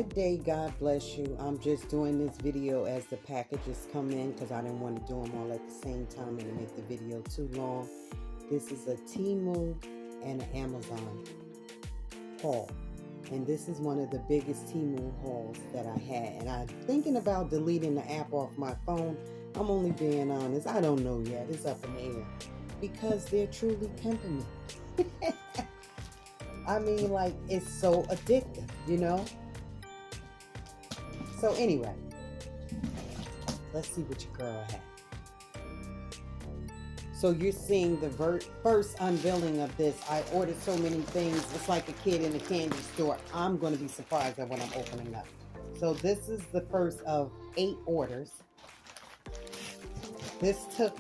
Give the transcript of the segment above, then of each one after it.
Good day, God bless you. I'm just doing this video as the packages come in because I didn't want to do them all at the same time and make the video too long. This is a Temu and an Amazon haul, and this is one of the biggest Temu hauls that I had, and I'm thinking about deleting the app off my phone. I'm only being honest, I don't know yet. It's up in the air because they're truly pimping me. I mean, like, it's so addictive, you know? So anyway, let's see what your girl had. So you're seeing the first unveiling of this. I ordered so many things. It's like a kid in a candy store. I'm going to be surprised at what I'm opening up. So this is the first of 8 orders. This took,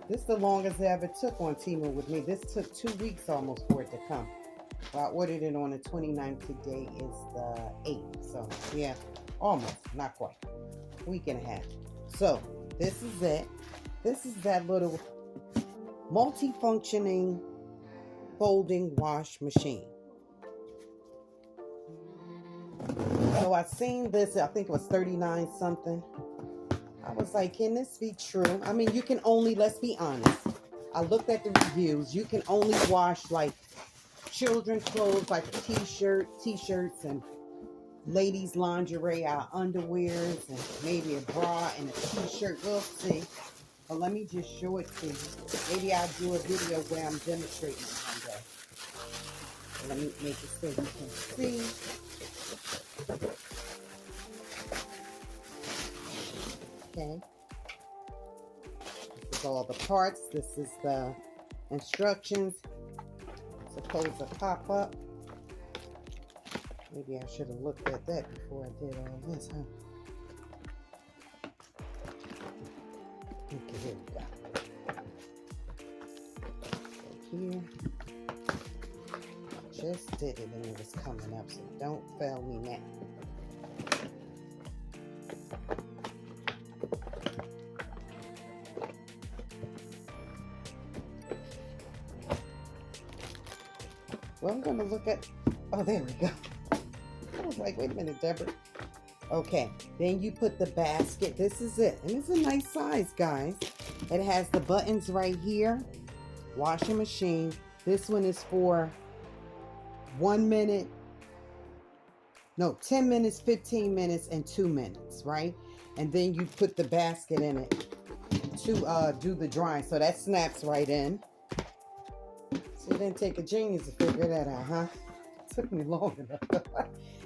this is the longest it ever took on Temu with me. This took 2 weeks almost for it to come. Well, I ordered it on the 29th. Today is the 8th. So, yeah, almost. Not quite. Week and a half. So, this is it. This is that little multi-functioning folding wash machine. So, I seen this. I think it was 39 something. I was like, can this be true? I mean, you can only, let's be honest. I looked at the reviews. You can only wash, like, children's clothes, like t-shirts and ladies lingerie, our underwears, and maybe a bra and a t-shirt. We'll see. But let me just show it to you. Maybe I'll do a video where I'm demonstrating it one day. Let me make it so you can see. Okay. This is all the parts. This is the instructions. Supposed to pop up. Maybe I should have looked at that before I did all this, huh? Okay, here we go. So here. I just did it and it was coming up, so don't fail me now. Well, I'm going to look at, oh, there we go. I was like, wait a minute, Deborah. Okay, then you put the basket. This is it. And it's a nice size, guys. It has the buttons right here. Washing machine. This one is for 1 minute. No, 10 minutes, 15 minutes, and 2 minutes, right? And then you put the basket in it to do the drying. So that snaps right in. So it didn't take a genius to figure that out, huh? It took me long enough.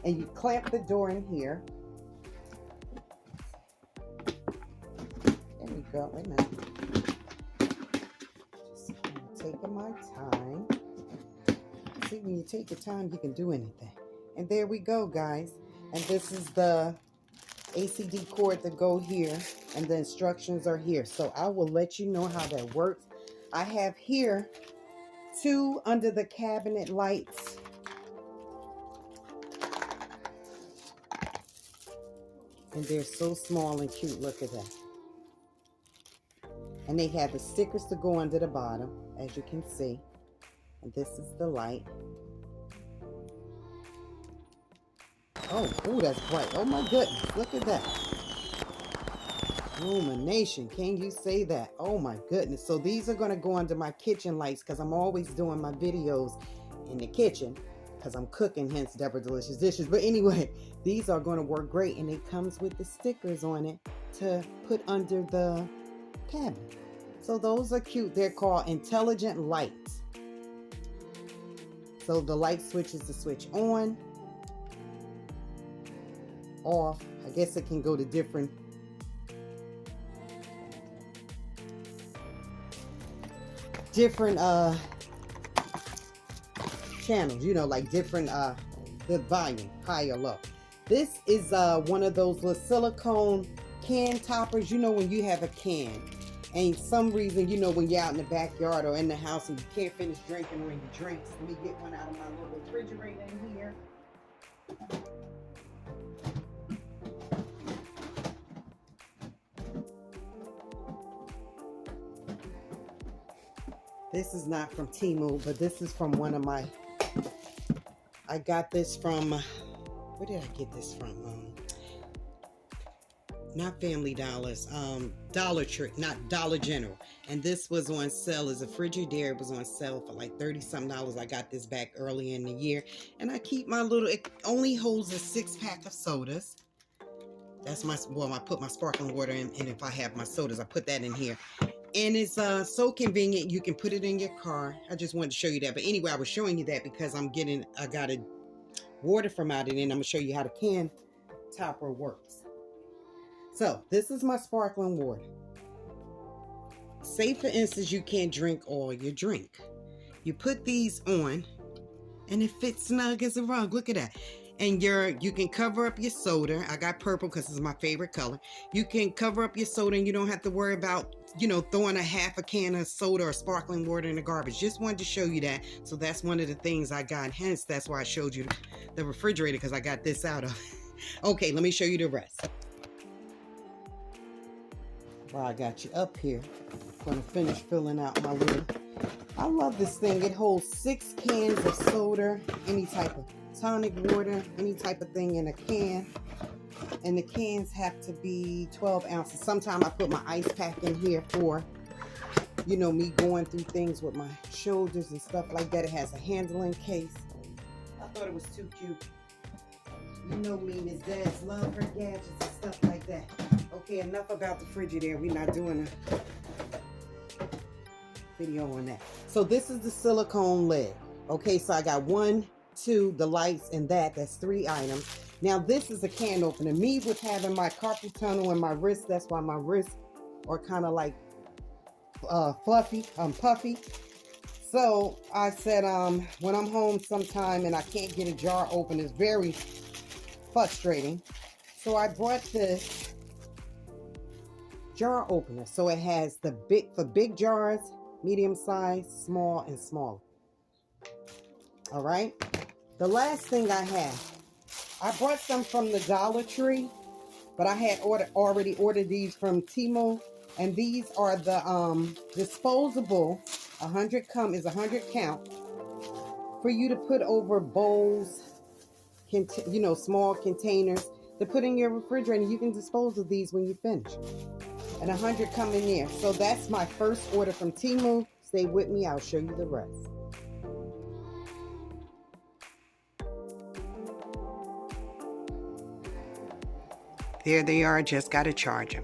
And you clamp the door in here. There we go. Wait a minute. Just taking my time. See, when you take your time, you can do anything. And there we go, guys. And this is the ACD cord to go here. And the instructions are here. So I will let you know how that works. I have here 2 under the cabinet lights. And they're so small and cute. Look at that. And they have the stickers to go under the bottom, as you can see. And this is the light. Oh, that's bright. Oh my goodness. Look at that. Illumination. Can you say that? Oh my goodness. So these are going to go under my kitchen lights because I'm always doing my videos in the kitchen because I'm cooking, hence Deborah Delicious Dishes. But anyway, these are going to work great, and it comes with the stickers on it to put under the cabinet. So those are cute. They're called intelligent lights. So the light switch is the switch on, off. I guess it can go to different channels, you know, like different the volume, high or low. This is one of those little silicone can toppers. You know, when you have a can and some reason, you know, when you're out in the backyard or in the house and you can't finish drinking or your drinks, let me get one out of my little refrigerator in here. This is not from Temu, but this is from one of my, I got this from where did I get this from? Not Family Dollars, Dollar Tree, not Dollar General. And this was on sale as a Frigidaire. It was on sale for like 30 something dollars. I got this back early in the year. And I keep my little, it only holds a 6-pack of sodas. That's my, well, I put my sparkling water in, and if I have my sodas, I put that in here. And it's so convenient. You can put it in your car. I just wanted to show you that. But anyway, I was showing you that because I got a water from out of it, and I'm going to show you how the can topper works. So this is my sparkling water. Say for instance, you can't drink all your drink. You put these on and it fits snug as a rug. Look at that. And you can cover up your soda. I got purple because it's my favorite color. You can cover up your soda and you don't have to worry about, you know, throwing a half a can of soda or sparkling water in the garbage. Just wanted to show you that. So that's one of the things I got. Hence, that's why I showed you the refrigerator, because I got this out of. Okay, let me show you the rest. While I got you up here, I'm going to finish filling out my little... I love this thing. It holds 6 cans of soda, any type of tonic water, any type of thing in a can. And the cans have to be 12 ounces. Sometimes I put my ice pack in here for, you know, me going through things with my shoulders and stuff like that. It has a handling case. I thought it was too cute. You know me, Miss Dad's love her gadgets and stuff like that. Okay, enough about the Frigidaire. We're not doing a video on that. So this is the silicone lid. Okay, so I got 1, 2, the lights, and that's 3 items. Now this is a can opener. Me with having my carpal tunnel in my wrist, that's why my wrists are kind of like puffy. So I said, when I'm home sometime and I can't get a jar open, it's very frustrating. So I brought this jar opener. So it has the big jars, medium size, small, and smaller. All right. The last thing I brought some from the Dollar Tree, but I had already ordered these from Temu, and these are the disposable 100 count for you to put over bowls, you know, small containers to put in your refrigerator. You can dispose of these when you finish. And 100 come in there. So that's my first order from Temu. Stay with me. I'll show you the rest. There they are. Just got to charge them.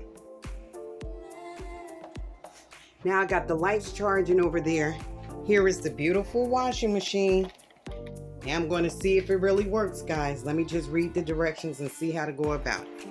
Now I got the lights charging over there. Here is the beautiful washing machine. Now I'm going to see if it really works, guys. Let me just read the directions and see how to go about it.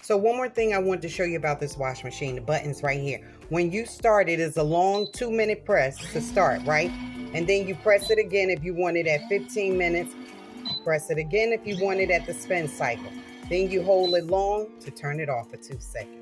So one more thing I wanted to show you about this washing machine, the buttons right here. When you start, it is a long 2-minute press to start, right? And then you press it again if you want it at 15 minutes. Press it again if you want it at the spin cycle. Then you hold it long to turn it off for 2 seconds.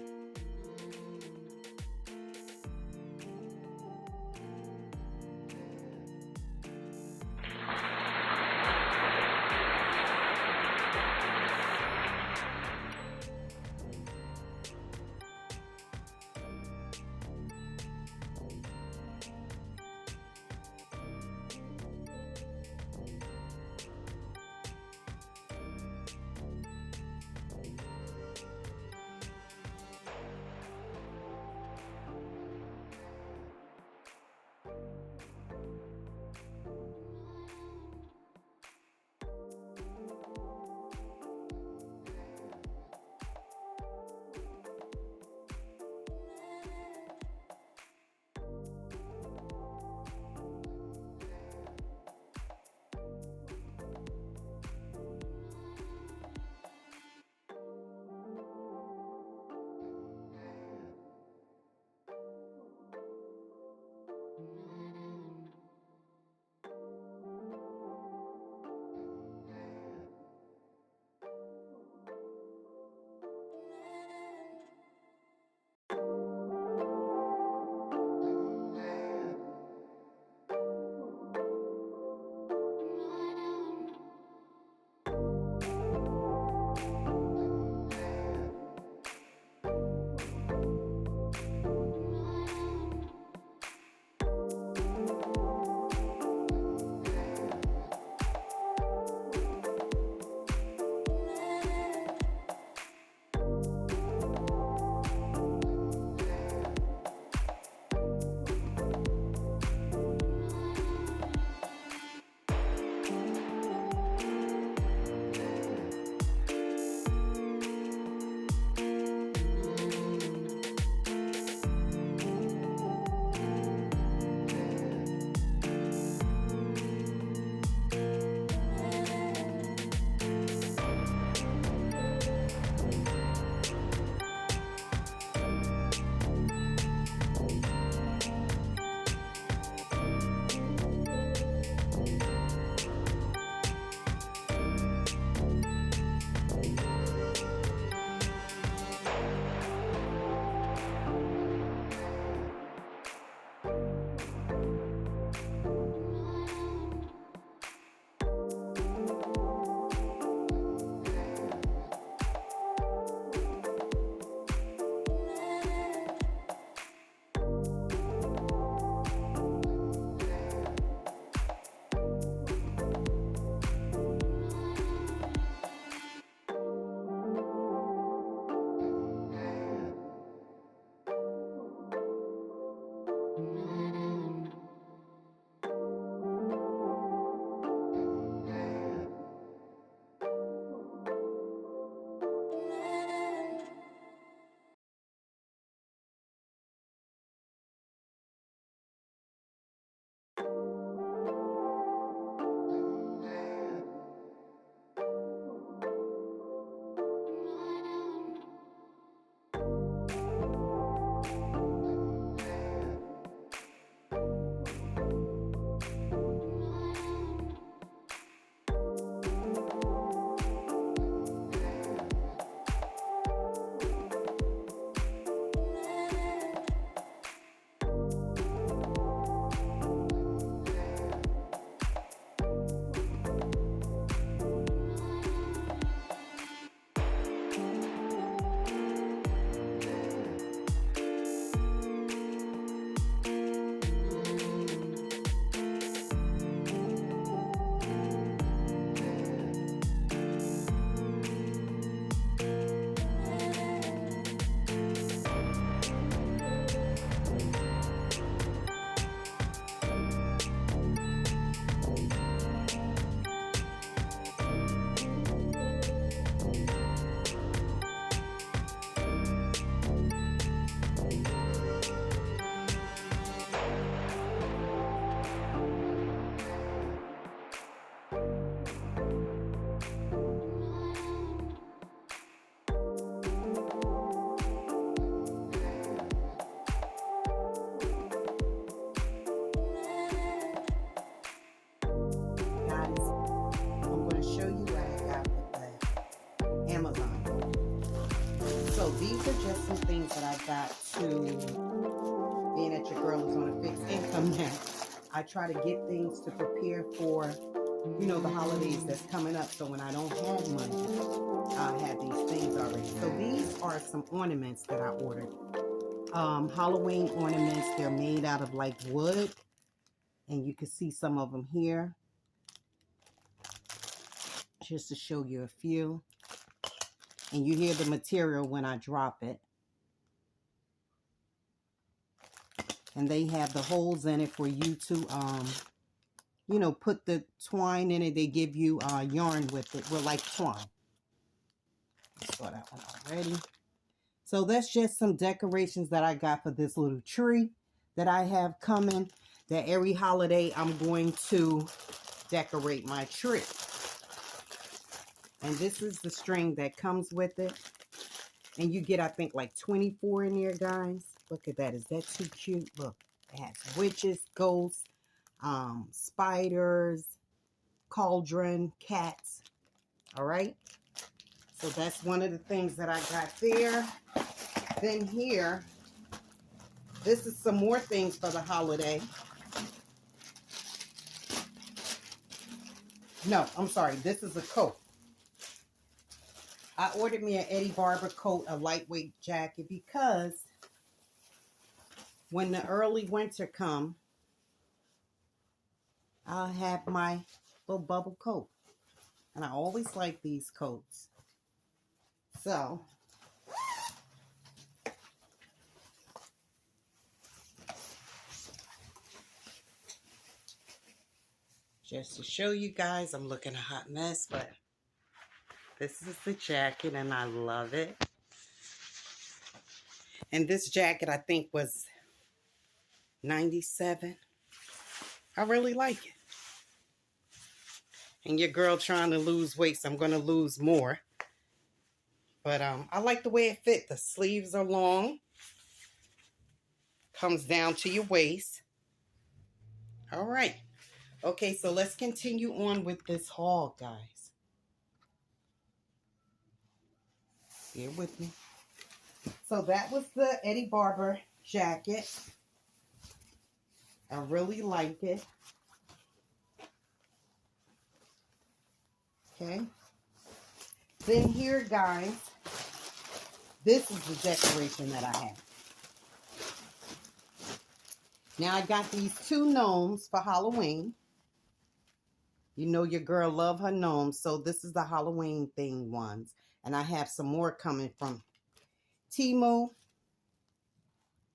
just some things that I got to, being that your girl is on a fixed income now, I try to get things to prepare for, you know, the holidays that's coming up. So when I don't have money, I have these things already. So these are some ornaments that I ordered. Halloween ornaments. They're made out of like wood. And you can see some of them here. Just to show you a few. And you hear the material when I drop it. And they have the holes in it for you to, you know, put the twine in it. They give you yarn with it. Well, like twine. I saw that one already. So that's just some decorations that I got for this little tree that I have coming. That every holiday I'm going to decorate my tree. And this is the string that comes with it. And you get, I think, like 24 in there, guys. Look at that. Is that too cute? Look, it has witches, ghosts, spiders, cauldron, cats. All right. So that's one of the things that I got there. Then here, this is some more things for the holiday. No, I'm sorry. This is a coat. I ordered me an Eddie Barber coat, a lightweight jacket, because when the early winter come, I'll have my little bubble coat. And I always like these coats. So, just to show you guys, I'm looking a hot mess, but this is the jacket and I love it. And this jacket I think was $97. I really like it. And your girl trying to lose weight, so I'm going to lose more. But I like the way it fit. The sleeves are long. Comes down to your waist. All right. Okay, so let's continue on with this haul, guys. Bear with me. So that was the Eddie Barber jacket. I really like it. Okay. Then here, guys, this is the decoration that I have. Now I got these two gnomes for Halloween. You know your girl love her gnomes, so this is the Halloween thing ones. And I have some more coming from Temu.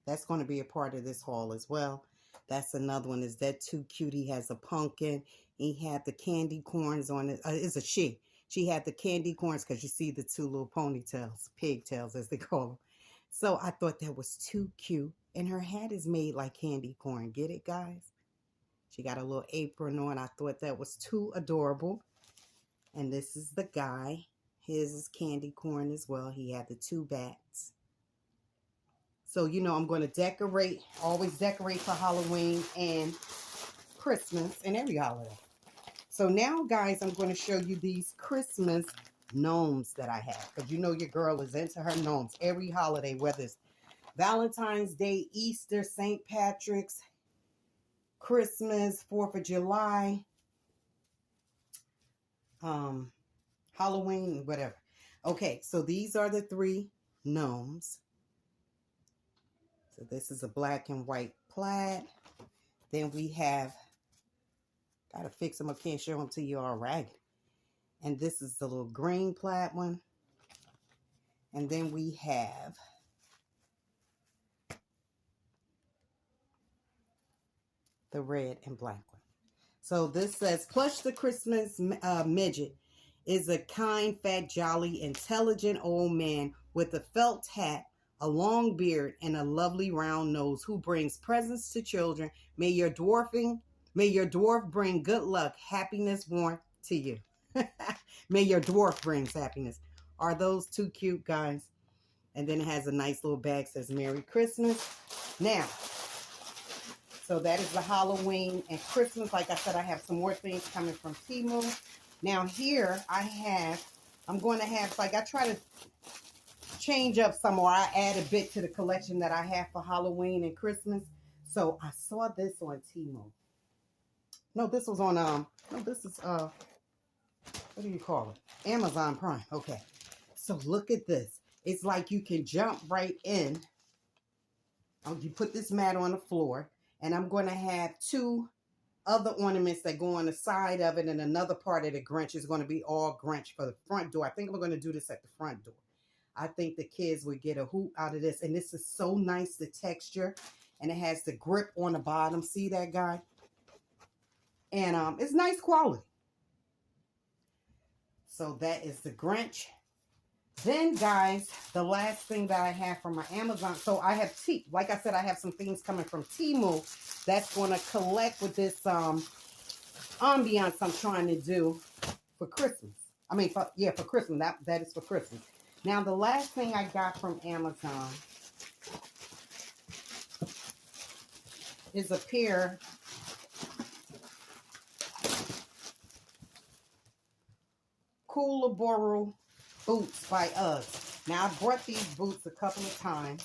That's going to be a part of this haul as well. That's another one. Is that too cute? He has a pumpkin. He had the candy corns on it. It's a she. She had the candy corns because you see the two little ponytails, pigtails as they call them. So I thought that was too cute. And her hat is made like candy corn. Get it, guys? She got a little apron on. I thought that was too adorable. And this is the guy. His is candy corn as well. He had the two bats. So, you know, I'm going to decorate, always decorate for Halloween and Christmas and every holiday. So now, guys, I'm going to show you these Christmas gnomes that I have. Because you know your girl is into her gnomes every holiday, whether it's Valentine's Day, Easter, St. Patrick's, Christmas, 4th of July, Halloween, whatever. Okay, so these are the three gnomes. So this is a black and white plaid. Then we have, gotta fix them. I can't show them to you all ragged. And this is the little green plaid one. And then we have the red and black one. So this says, Plush the Christmas Midget is a kind, fat, jolly, intelligent old man with a felt hat, a long beard, and a lovely round nose who brings presents to children. May your dwarf bring good luck, happiness, warmth to you. May your dwarf brings happiness. Are those too cute, guys? And then it has a nice little bag, says Merry Christmas. Now, so that is the Halloween and Christmas. Like I said, I have some more things coming from Temu. Now here I'm going to have, like I try to change up some more. I add a bit to the collection that I have for Halloween and Christmas. So I saw this on Temu. No, this was on no, this is what do you call it? Amazon Prime. Okay. So look at this. It's like you can jump right in. You put this mat on the floor, and I'm going to have two other ornaments that go on the side of it, and another part of the Grinch is going to be all Grinch for the front door. I think we're going to do this at the front door. I think the kids would get a hoot out of this. And this is so nice, the texture. And it has the grip on the bottom. See that, guy? And it's nice quality. So that is the Grinch. Then, guys, the last thing that I have from my Amazon. So I have like I said, I have some things coming from Temu that's going to collect with this ambiance I'm trying to do for Christmas. I mean, for Christmas. That is for Christmas. Now, the last thing I got from Amazon is a pair Kookaburra boots by Uggs. Now, I brought these boots a couple of times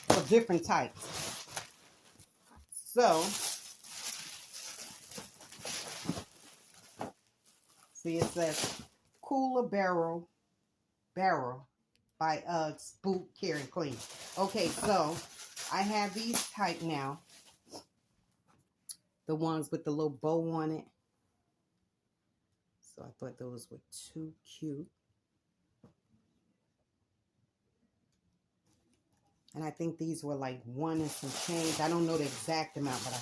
for different types. So, see, it says Kookaburra by Uggs boot care and clean. Okay, so I have these type now. The ones with the little bow on it. So I thought those were too cute. And I think these were like 1 and some change. I don't know the exact amount, but I'm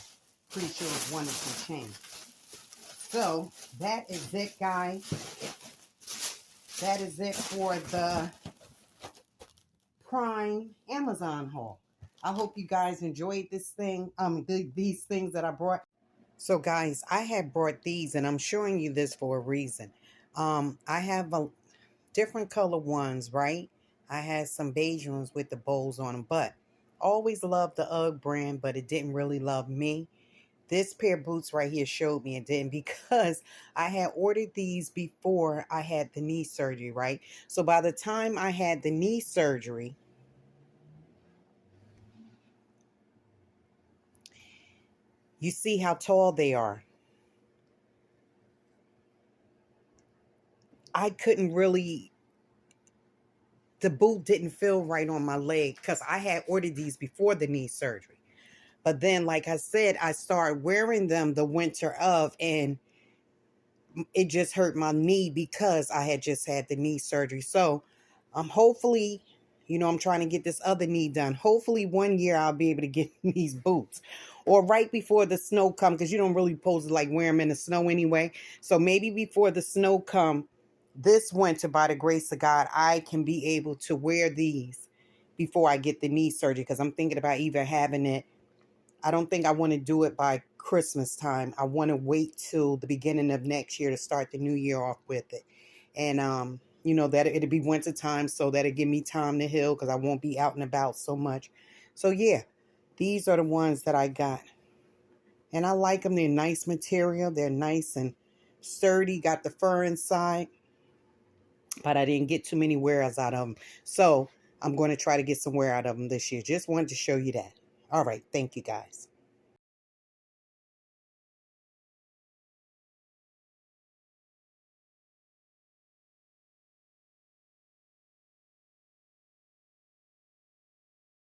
pretty sure it's 1 and some change. So that is it, guys. That is it for the Prime Amazon haul. I hope you guys enjoyed this thing. These things that I brought. So guys, I had brought these, and I'm showing you this for a reason. I have a different color ones, right? I had some beige ones with the bows on them, but always loved the UGG brand, but it didn't really love me. This pair of boots right here showed me it didn't, because I had ordered these before I had the knee surgery, right? So by the time I had the knee surgery, you see how tall they are. I couldn't really, the boot didn't feel right on my leg because I had ordered these before the knee surgery. But then, like I said, I started wearing them the winter of, and it just hurt my knee because I had just had the knee surgery. So hopefully, I'm trying to get this other knee done. Hopefully 1 year I'll be able to get these boots, or right before the snow comes, because you don't really supposed to like wear them in the snow anyway. So maybe before the snow come this winter, by the grace of God, I can be able to wear these before I get the knee surgery, because I'm thinking about either having it. I don't think I want to do it by Christmas time. I want to wait till the beginning of next year to start the new year off with it. And, that it'll be winter time, so that'll give me time to heal, because I won't be out and about so much. So, yeah, these are the ones that I got. And I like them. They're nice material. They're nice and sturdy. Got the fur inside. But I didn't get too many wears out of them. So I'm going to try to get some wear out of them this year. Just wanted to show you that. All right. Thank you, guys.